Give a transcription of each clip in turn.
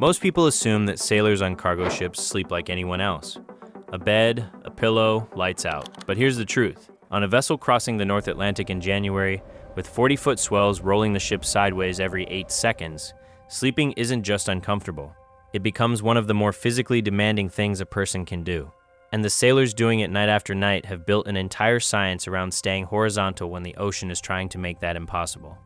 Most people assume that sailors on cargo ships sleep like anyone else. A bed, a pillow, lights out. But here's the truth. On a vessel crossing the North Atlantic in January, with 40-foot swells rolling the ship sideways every 8 seconds, sleeping isn't just uncomfortable. It becomes one of the more physically demanding things a person can do. And the sailors doing it night after night have built an entire science around staying horizontal when the ocean is trying to make that impossible.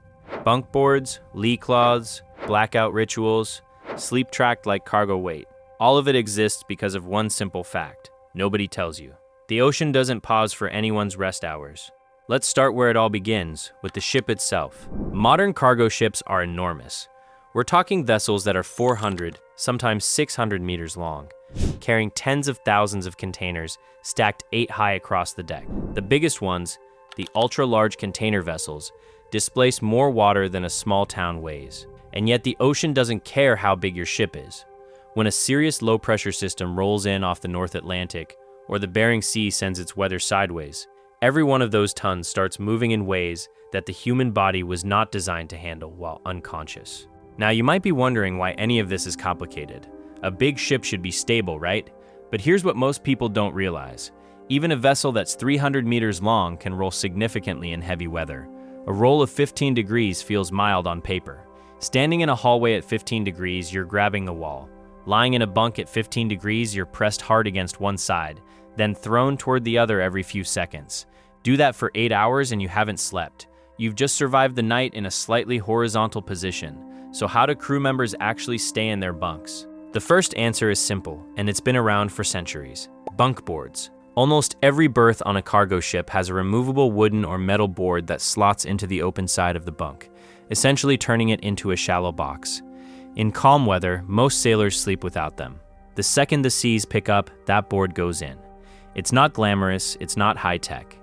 Bunk boards, lee cloths, blackout rituals, sleep tracked like cargo weight. All of it exists because of one simple fact. Nobody tells you. The ocean doesn't pause for anyone's rest hours. Let's start where it all begins, with the ship itself. Modern cargo ships are enormous. We're talking vessels that are 400, sometimes 600 meters long, carrying tens of thousands of containers stacked 8 high across the deck. The biggest ones, the ultra-large container vessels, displace more water than a small town weighs. And yet the ocean doesn't care how big your ship is. When a serious low-pressure system rolls in off the North Atlantic, or the Bering Sea sends its weather sideways, every one of those tons starts moving in ways that the human body was not designed to handle while unconscious. Now, you might be wondering why any of this is complicated. A big ship should be stable, right? But here's what most people don't realize. Even a vessel that's 300 meters long can roll significantly in heavy weather. A roll of 15 degrees feels mild on paper. Standing in a hallway at 15 degrees, you're grabbing the wall. Lying in a bunk at 15 degrees, you're pressed hard against one side, then thrown toward the other every few seconds. Do that for 8 hours and you haven't slept. You've just survived the night in a slightly horizontal position. So how do crew members actually stay in their bunks? The first answer is simple, and it's been around for centuries. Bunk boards. Almost every berth on a cargo ship has a removable wooden or metal board that slots into the open side of the bunk, essentially turning it into a shallow box. In calm weather, most sailors sleep without them. The second the seas pick up, that board goes in. It's not glamorous, it's not high-tech,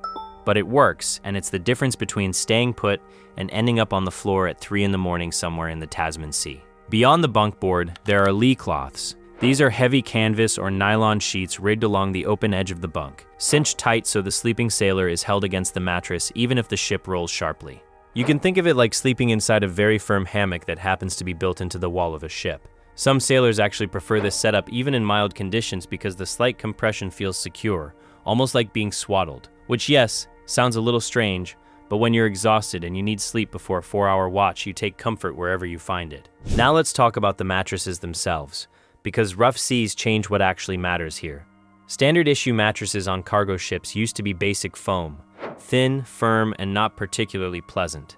but it works, and it's the difference between staying put and ending up on the floor at 3 in the morning somewhere in the Tasman Sea. Beyond the bunk board, there are lee cloths. These are heavy canvas or nylon sheets rigged along the open edge of the bunk, cinched tight so the sleeping sailor is held against the mattress even if the ship rolls sharply. You can think of it like sleeping inside a very firm hammock that happens to be built into the wall of a ship. Some sailors actually prefer this setup even in mild conditions because the slight compression feels secure, almost like being swaddled, which, yes, sounds a little strange, but when you're exhausted and you need sleep before a 4-hour watch, you take comfort wherever you find it. Now let's talk about the mattresses themselves, because rough seas change what actually matters here. Standard issue mattresses on cargo ships used to be basic foam, thin, firm, and not particularly pleasant.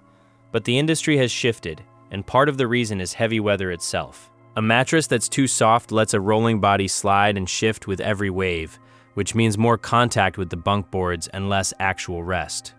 But the industry has shifted, and part of the reason is heavy weather itself. A mattress that's too soft lets a rolling body slide and shift with every wave, which means more contact with the bunk boards and less actual rest.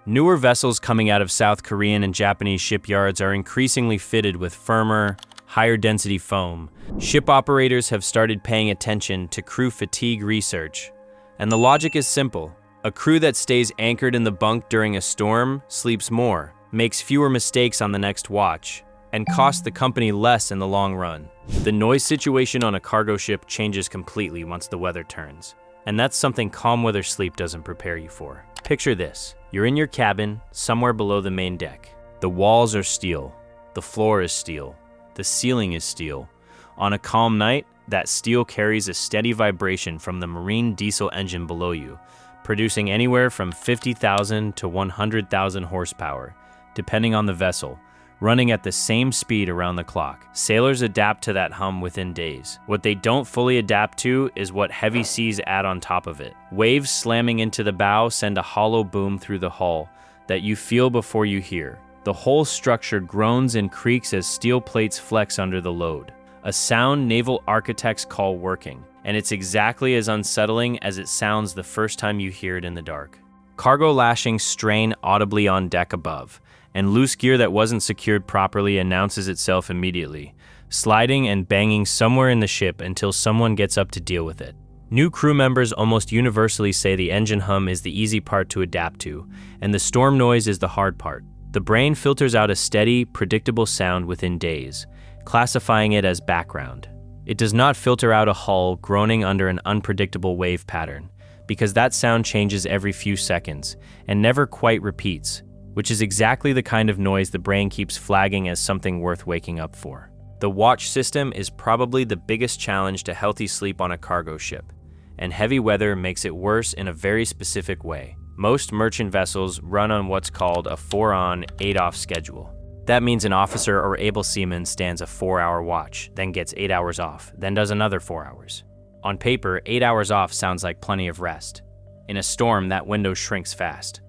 Newer vessels coming out of South Korean and Japanese shipyards are increasingly fitted with firmer, higher density foam. Ship operators have started paying attention to crew fatigue research. And the logic is simple. A crew that stays anchored in the bunk during a storm sleeps more, makes fewer mistakes on the next watch, and costs the company less in the long run. The noise situation on a cargo ship changes completely once the weather turns. And that's something calm weather sleep doesn't prepare you for. Picture this. You're in your cabin, somewhere below the main deck. The walls are steel. The floor is steel. The ceiling is steel. On a calm night, that steel carries a steady vibration from the marine diesel engine below you, producing anywhere from 50,000 to 100,000 horsepower, depending on the vessel, running at the same speed around the clock. Sailors adapt to that hum within days. What they don't fully adapt to is what heavy seas add on top of it. Waves slamming into the bow send a hollow boom through the hull that you feel before you hear. The whole structure groans and creaks as steel plates flex under the load. A sound naval architects call working, and it's exactly as unsettling as it sounds the first time you hear it in the dark. Cargo lashings strain audibly on deck above, and loose gear that wasn't secured properly announces itself immediately, sliding and banging somewhere in the ship until someone gets up to deal with it. New crew members almost universally say the engine hum is the easy part to adapt to, and the storm noise is the hard part. The brain filters out a steady, predictable sound within days, classifying it as background. It does not filter out a hull groaning under an unpredictable wave pattern, because that sound changes every few seconds and never quite repeats, which is exactly the kind of noise the brain keeps flagging as something worth waking up for. The watch system is probably the biggest challenge to healthy sleep on a cargo ship, and heavy weather makes it worse in a very specific way. Most merchant vessels run on what's called a 4-on, 8-off schedule. That means an officer or able seaman stands a 4-hour watch, then gets 8 hours off, then does another 4 hours. On paper, 8 hours off sounds like plenty of rest. In a storm, that window shrinks fast.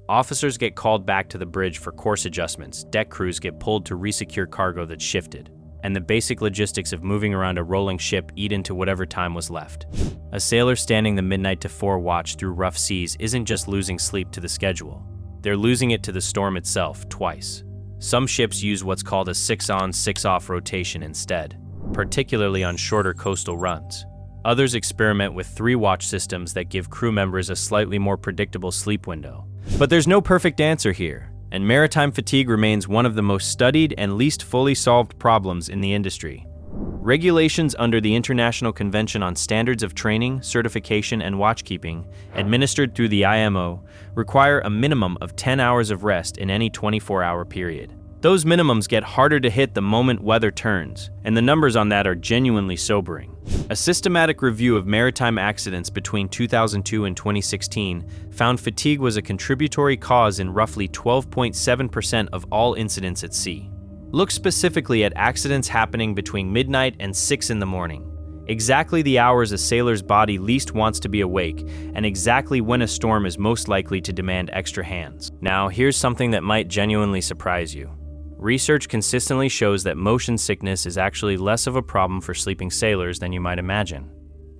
Officers get called back to the bridge for course adjustments, deck crews get pulled to resecure cargo that's shifted, and the basic logistics of moving around a rolling ship eat into whatever time was left. A sailor standing the midnight to 4 watch through rough seas isn't just losing sleep to the schedule. They're losing it to the storm itself, twice. Some ships use what's called a 6-on, 6-off rotation instead, particularly on shorter coastal runs. Others experiment with 3-watch systems that give crew members a slightly more predictable sleep window. But there's no perfect answer here, and maritime fatigue remains one of the most studied and least fully solved problems in the industry. Regulations under the International Convention on Standards of Training, Certification, and Watchkeeping, administered through the IMO, require a minimum of 10 hours of rest in any 24-hour period. Those minimums get harder to hit the moment weather turns, and the numbers on that are genuinely sobering. A systematic review of maritime accidents between 2002 and 2016 found fatigue was a contributory cause in roughly 12.7% of all incidents at sea. Look specifically at accidents happening between midnight and 6 in the morning, exactly the hours a sailor's body least wants to be awake, and exactly when a storm is most likely to demand extra hands. Now, here's something that might genuinely surprise you. Research consistently shows that motion sickness is actually less of a problem for sleeping sailors than you might imagine.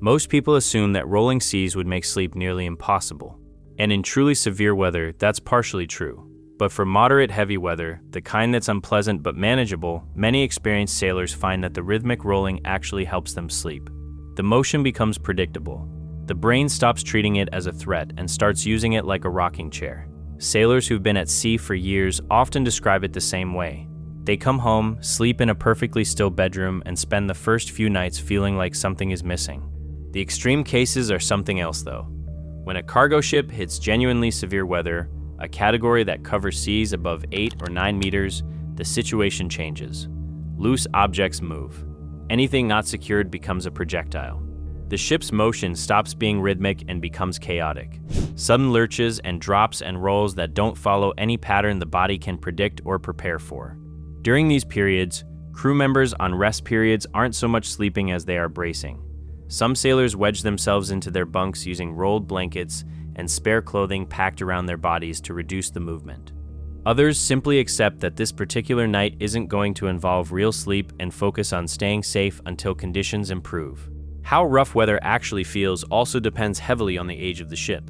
Most people assume that rolling seas would make sleep nearly impossible. And in truly severe weather, that's partially true. But for moderate heavy weather, the kind that's unpleasant but manageable, many experienced sailors find that the rhythmic rolling actually helps them sleep. The motion becomes predictable. The brain stops treating it as a threat and starts using it like a rocking chair. Sailors who've been at sea for years often describe it the same way. They come home, sleep in a perfectly still bedroom, and spend the first few nights feeling like something is missing. The extreme cases are something else, though. When a cargo ship hits genuinely severe weather, a category that covers seas above 8 or 9 meters, the situation changes. Loose objects move. Anything not secured becomes a projectile. The ship's motion stops being rhythmic and becomes chaotic. Sudden lurches and drops and rolls that don't follow any pattern the body can predict or prepare for. During these periods, crew members on rest periods aren't so much sleeping as they are bracing. Some sailors wedge themselves into their bunks using rolled blankets and spare clothing packed around their bodies to reduce the movement. Others simply accept that this particular night isn't going to involve real sleep and focus on staying safe until conditions improve. How rough weather actually feels also depends heavily on the age of the ship.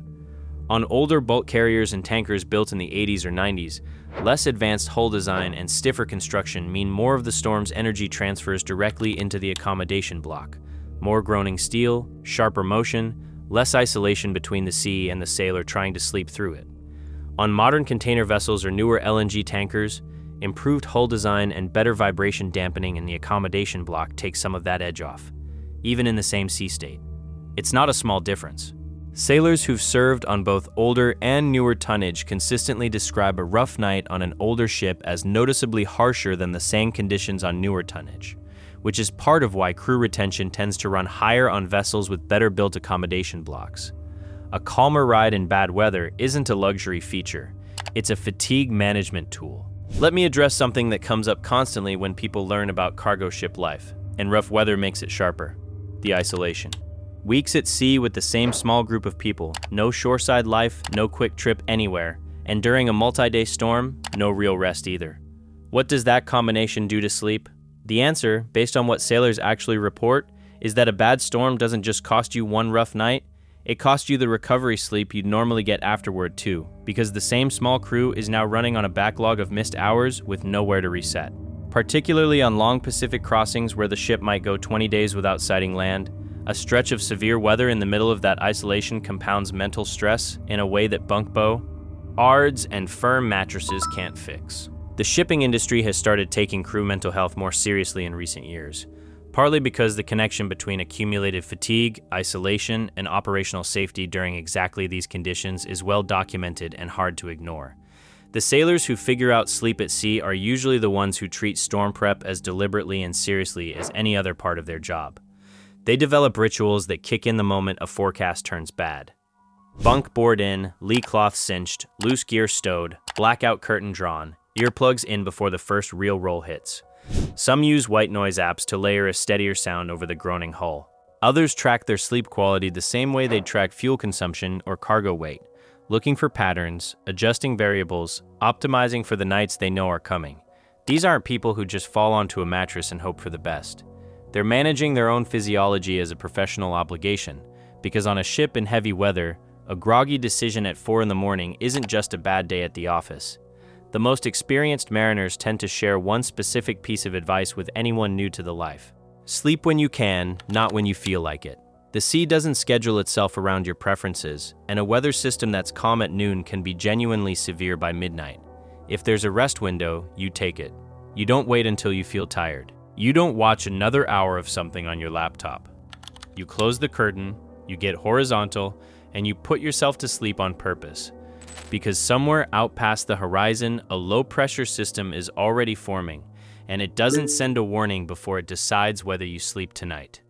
On older bulk carriers and tankers built in the 80s or 90s, less advanced hull design and stiffer construction mean more of the storm's energy transfers directly into the accommodation block. More groaning steel, sharper motion, less isolation between the sea and the sailor trying to sleep through it. On modern container vessels or newer LNG tankers, improved hull design and better vibration dampening in the accommodation block take some of that edge off, even in the same sea state. It's not a small difference. Sailors who've served on both older and newer tonnage consistently describe a rough night on an older ship as noticeably harsher than the same conditions on newer tonnage, which is part of why crew retention tends to run higher on vessels with better built accommodation blocks. A calmer ride in bad weather isn't a luxury feature, it's a fatigue management tool. Let me address something that comes up constantly when people learn about cargo ship life, and rough weather makes it sharper: the isolation. Weeks at sea with the same small group of people, no shoreside life, no quick trip anywhere, and during a multi-day storm, no real rest either. What does that combination do to sleep? The answer, based on what sailors actually report, is that a bad storm doesn't just cost you one rough night, it costs you the recovery sleep you'd normally get afterward too, because the same small crew is now running on a backlog of missed hours with nowhere to reset. Particularly on long Pacific crossings where the ship might go 20 days without sighting land, a stretch of severe weather in the middle of that isolation compounds mental stress in a way that bunk bow, ARDs, and firm mattresses can't fix. The shipping industry has started taking crew mental health more seriously in recent years, partly because the connection between accumulated fatigue, isolation, and operational safety during exactly these conditions is well documented and hard to ignore. The sailors who figure out sleep at sea are usually the ones who treat storm prep as deliberately and seriously as any other part of their job. They develop rituals that kick in the moment a forecast turns bad. Bunk board in, lee cloth cinched, loose gear stowed, blackout curtain drawn, earplugs in before the first real roll hits. Some use white noise apps to layer a steadier sound over the groaning hull. Others track their sleep quality the same way they'd track fuel consumption or cargo weight, looking for patterns, adjusting variables, optimizing for the nights they know are coming. These aren't people who just fall onto a mattress and hope for the best. They're managing their own physiology as a professional obligation, because on a ship in heavy weather, a groggy decision at 4 a.m. isn't just a bad day at the office. The most experienced mariners tend to share one specific piece of advice with anyone new to the life. Sleep when you can, not when you feel like it. The sea doesn't schedule itself around your preferences, and a weather system that's calm at noon can be genuinely severe by midnight. If there's a rest window, you take it. You don't wait until you feel tired. You don't watch another hour of something on your laptop. You close the curtain, you get horizontal, and you put yourself to sleep on purpose. Because somewhere out past the horizon, a low-pressure system is already forming, and it doesn't send a warning before it decides whether you sleep tonight.